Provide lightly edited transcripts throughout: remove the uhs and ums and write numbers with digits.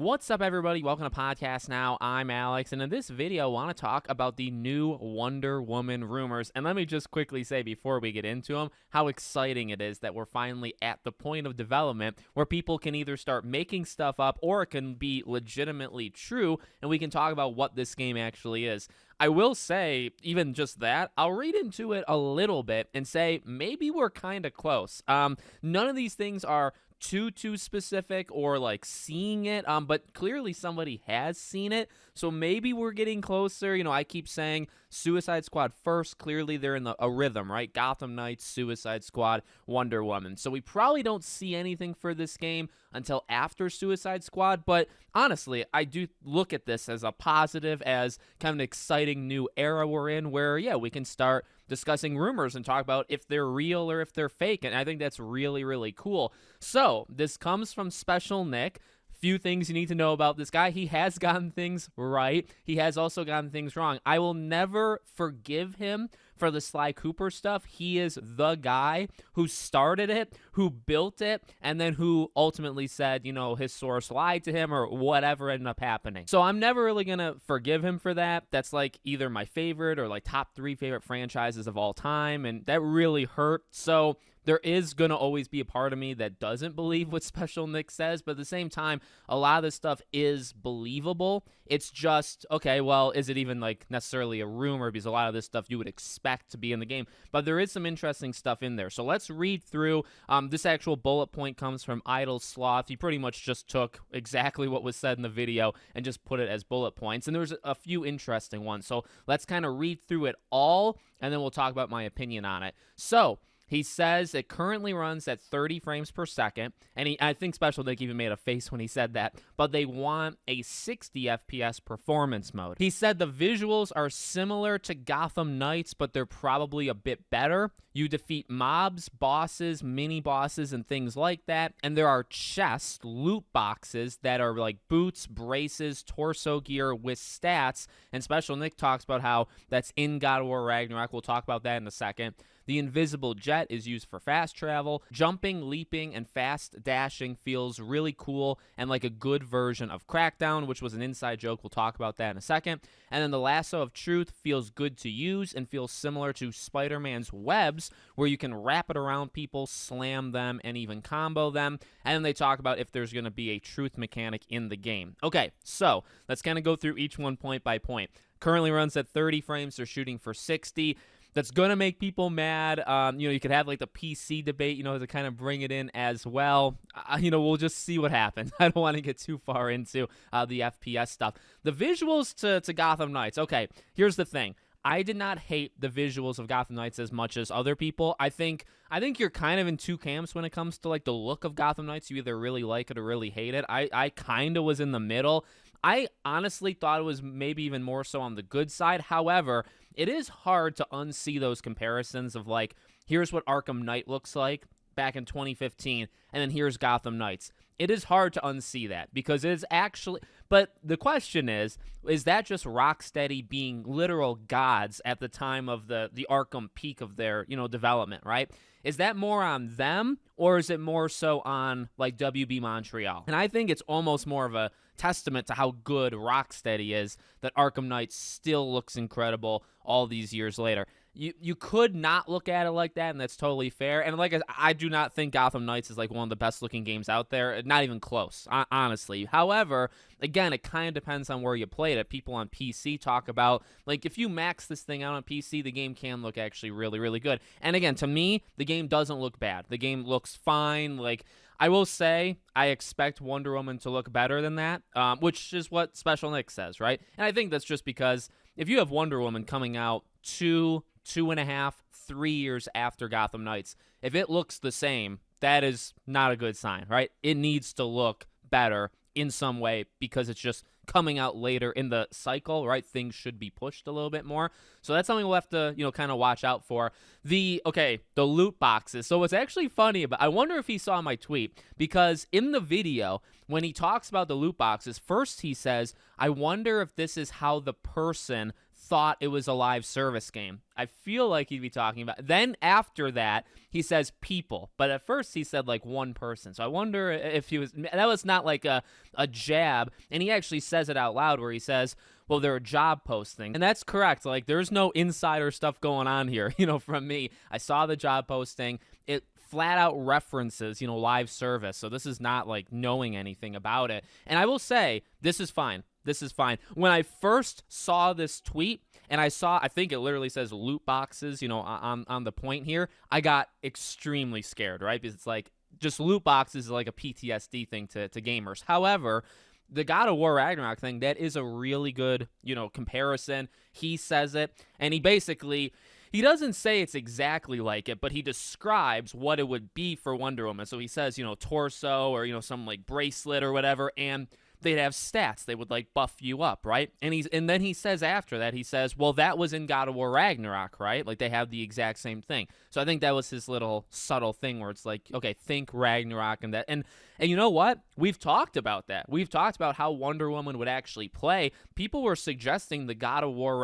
What's up, everybody? Welcome to Podcast Now. I'm Alex, and in this video, I want to talk about the new Wonder Woman rumors. And let me just quickly say before we get into them, how exciting it is that we're finally at the point of development where people can either start making stuff up or it can be legitimately true, and we can talk about what this game actually is. I will say, even just that, I'll read into it a little bit and say maybe we're kind of close. None of these things are too specific or like seeing it, but clearly somebody has seen it, so maybe we're getting closer. I keep saying Suicide Squad first. Clearly they're in a rhythm, right? Gotham Knights, Suicide Squad, Wonder Woman. So we probably don't see anything for this game until after Suicide Squad, but honestly, I do look at this as a positive, as kind of an exciting new era we're in where, yeah, we can start discussing rumors and talk about if they're real or if they're fake, and I think that's really, really cool. So this comes from Special Nick. Few things you need to know about this guy. He has gotten things right. He has also gotten things wrong. I will never forgive him for the Sly Cooper stuff. He is the guy who started it, who built it, and then who ultimately said, his source lied to him or whatever ended up happening. So I'm never really going to forgive him for that. That's like either my favorite or like top 3 favorite franchises of all time, and that really hurt. So there is going to always be a part of me that doesn't believe what Special Nick says, but at the same time, a lot of this stuff is believable. It's just, okay, well, is it even like necessarily a rumor? Because a lot of this stuff you would expect to be in the game, but there is some interesting stuff in there. So let's read through. This actual bullet point comes from Idle Sloth. He pretty much just took exactly what was said in the video and just put it as bullet points, and there's a few interesting ones. So let's kind of read through it all, and then we'll talk about my opinion on it. So he says it currently runs at 30 frames per second, and I think Special Nick even made a face when he said that, but they want a 60 FPS performance mode. He said the visuals are similar to Gotham Knights, but they're probably a bit better. You defeat mobs, bosses, mini-bosses, and things like that, and there are chest loot boxes that are like boots, braces, torso gear with stats, and Special Nick talks about how that's in God of War Ragnarok. We'll talk about that in a second. The invisible jet is used for fast travel. Jumping, leaping, and fast dashing feels really cool and like a good version of Crackdown, which was an inside joke. We'll talk about that in a second. And then the lasso of truth feels good to use and feels similar to Spider-Man's webs, where you can wrap it around people, slam them, and even combo them. And then they talk about if there's going to be a truth mechanic in the game. Okay, so let's kind of go through each one point by point. Currently runs at 30 frames. They're shooting for 60. That's going to make people mad. You could have like the PC debate, to kind of bring it in as well. We'll just see what happens. I don't want to get too far into the FPS stuff. The visuals to Gotham Knights. Okay, here's the thing. I did not hate the visuals of Gotham Knights as much as other people. I think you're kind of in two camps when it comes to like the look of Gotham Knights. You either really like it or really hate it. I kind of was in the middle. I honestly thought it was maybe even more so on the good side. However, it is hard to unsee those comparisons of like, here's what Arkham Knight looks like back in 2015, and then here's Gotham Knights. It is hard to unsee that because it is actually, but the question is that just Rocksteady being literal gods at the time of the Arkham peak of their, development, right? Is that more on them, or is it more so on like WB Montreal? And I think it's almost more of a testament to how good Rocksteady is that Arkham Knight still looks incredible all these years later. You could not look at it like that, and that's totally fair. And like I do not think Gotham Knights is like one of the best looking games out there. Not even close, honestly. However, again, it kind of depends on where you played it. People on PC talk about like if you max this thing out on PC, the game can look actually really, really good. And again, to me, the game doesn't look bad. The game looks fine. Like, I will say I expect Wonder Woman to look better than that, which is what Special Nick says, right? And I think that's just because if you have Wonder Woman coming out 2.5, 3 years after Gotham Knights, if it looks the same, that is not a good sign, right? It needs to look better in some way because it's just coming out later in the cycle, right? Things should be pushed a little bit more. So that's something we'll have to, kind of watch out for. The loot boxes. So what's actually funny about, I wonder if he saw my tweet, because in the video, when he talks about the loot boxes, first he says, I wonder if this is how the person thought it was a live service game. I feel like he'd be talking about. Then after that, he says people, but at first he said like one person. So I wonder if that was not like a jab, and he actually says it out loud where he says, well, they're a job posting. And that's correct. Like, there's no insider stuff going on here, from me. I saw the job posting. It flat out references, live service. So this is not like knowing anything about it. And I will say, this is fine. This is fine. When I first saw this tweet and I think it literally says loot boxes, on the point here, I got extremely scared, right? Because it's like just loot boxes is like a PTSD thing to gamers. However, the God of War Ragnarok thing, that is a really good, comparison. He says it, and he doesn't say it's exactly like it, but he describes what it would be for Wonder Woman. So he says, torso or, some like bracelet or whatever, and they'd have stats. They would like buff you up, right? And then he says after that, he says, well, that was in God of War Ragnarok, right? Like they have the exact same thing. So I think that was his little subtle thing where it's like, okay, think Ragnarok and that. And you know what? We've talked about that. We've talked about how Wonder Woman would actually play. People were suggesting the God of War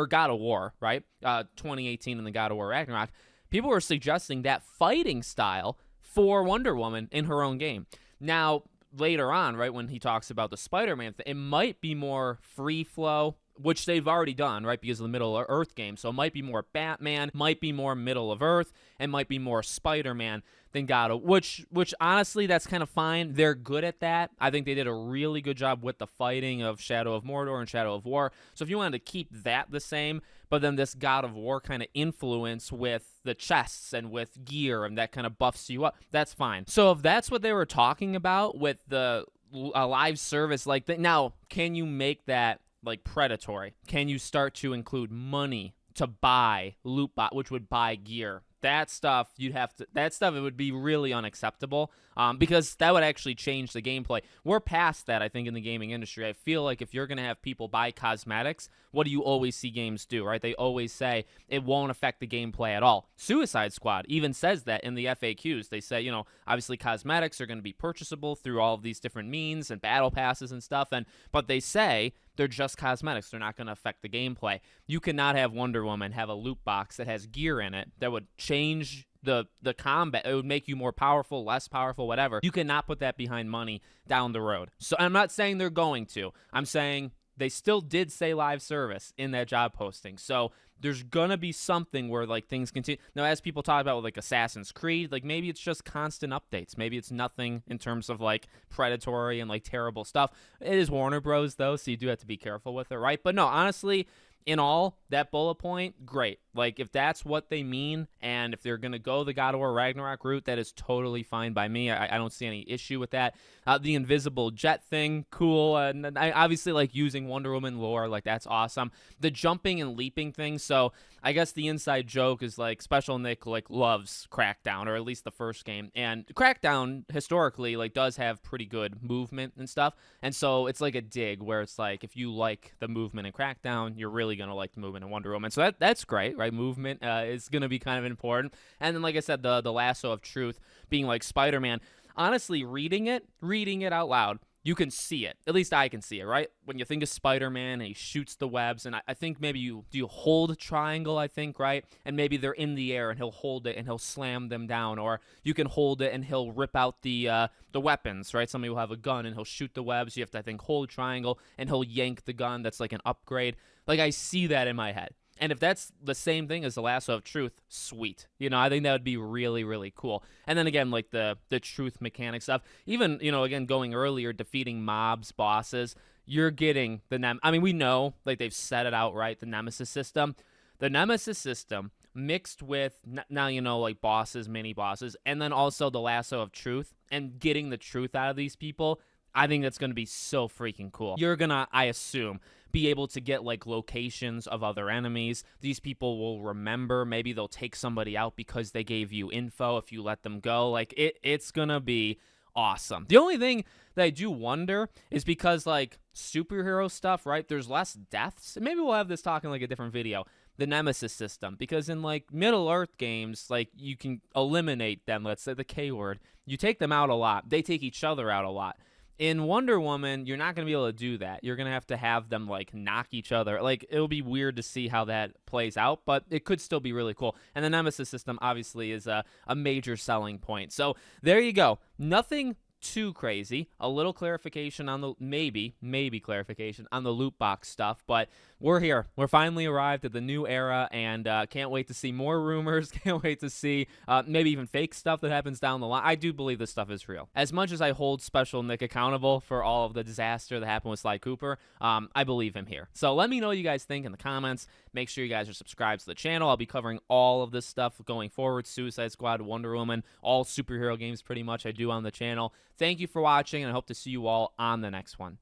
God of War, right? 2018 and the God of War Ragnarok. People were suggesting that fighting style for Wonder Woman in her own game. Now, later on, right, when he talks about the Spider-Man thing, it might be more free flow, which they've already done, right, because of the Middle of Earth game. So it might be more Batman, might be more Middle of Earth, and might be more Spider-Man than God of, which honestly, that's kind of fine. They're good at that. I think they did a really good job with the fighting of Shadow of Mordor and Shadow of War. So if you wanted to keep that the same, but then this God of War kind of influence with the chests and with gear and that kind of buffs you up, that's fine. So if that's what they were talking about with the live service like that, now, can you make that like predatory? Can you start to include money to buy loot box, which would buy gear? That stuff it would be really unacceptable because that would actually change the gameplay. We're past that, I think, in the gaming industry. I feel like if you're going to have people buy cosmetics, what do you always see games do, right? They always say it won't affect the gameplay at all. Suicide Squad even says that in the FAQs. They say, obviously cosmetics are going to be purchasable through all of these different means and battle passes and stuff, but they say they're just cosmetics. They're not going to affect the gameplay. You cannot have Wonder Woman have a loot box that has gear in it that would change the combat. It would make you more powerful, less powerful, whatever. You cannot put that behind money down the road. So I'm not saying they're going to. I'm saying they still did say live service in that job posting. So there's going to be something where like things continue. Now, as people talk about with like Assassin's Creed, like maybe it's just constant updates. Maybe it's nothing in terms of like predatory and like terrible stuff. It is Warner Bros. Though, so you do have to be careful with it, right? But no, honestly, in all, that bullet point, great. Like, if that's what they mean, and if they're going to go the God of War Ragnarok route, that is totally fine by me. I don't see any issue with that. The invisible jet thing, cool. And I obviously like using Wonder Woman lore. Like, that's awesome. The jumping and leaping thing, so I guess the inside joke is, like, Special Nick, like, loves Crackdown, or at least the first game. And Crackdown, historically, like, does have pretty good movement and stuff. And so it's like a dig where it's like, if you like the movement in Crackdown, you're really going to like the movement in Wonder Woman. So that's great, right? Movement is going to be kind of important. And then, like I said, the lasso of truth being like Spider-Man. Honestly, reading it out loud, you can see it. At least I can see it, right? When you think of Spider-Man and he shoots the webs, and I think maybe you hold triangle, I think, right? And maybe they're in the air and he'll hold it and he'll slam them down, or you can hold it and he'll rip out the weapons, right? Somebody will have a gun and he'll shoot the webs. You have to, I think, hold triangle and he'll yank the gun. That's like an upgrade. Like, I see that in my head. And if that's the same thing as the lasso of truth, sweet. I think that would be really, really cool. And then again, like the truth mechanic stuff, even, again, going earlier, defeating mobs, bosses, you're getting we know, like they've set it out, right? The Nemesis system. The Nemesis system mixed with, now, like bosses, mini bosses, and then also the lasso of truth and getting the truth out of these people. I think that's going to be so freaking cool. You're going to, I assume, be able to get like locations of other enemies. These people will remember. Maybe they'll take somebody out because they gave you info if you let them go. Like, it's going to be awesome. The only thing that I do wonder is because like superhero stuff, right? There's less deaths. And maybe we'll have this talk in like a different video. The Nemesis system, because in like Middle Earth games, like you can eliminate them. Let's say the K word. You take them out a lot. They take each other out a lot. In Wonder Woman, you're not going to be able to do that. You're going to have them like knock each other. Like, it'll be weird to see how that plays out, but it could still be really cool. And the Nemesis system obviously is a major selling point. So there you go. Nothing too crazy. A little clarification on the maybe clarification on the loot box stuff, but we're here. We're finally arrived at the new era, and can't wait to see more rumors. Can't wait to see maybe even fake stuff that happens down the line. I do believe this stuff is real. As much as I hold Special Nick accountable for all of the disaster that happened with Sly Cooper, I believe him here. So let me know what you guys think in the comments. Make sure you guys are subscribed to the channel. I'll be covering all of this stuff going forward. Suicide Squad, Wonder Woman, all superhero games pretty much I do on the channel. Thank you for watching, and I hope to see you all on the next one.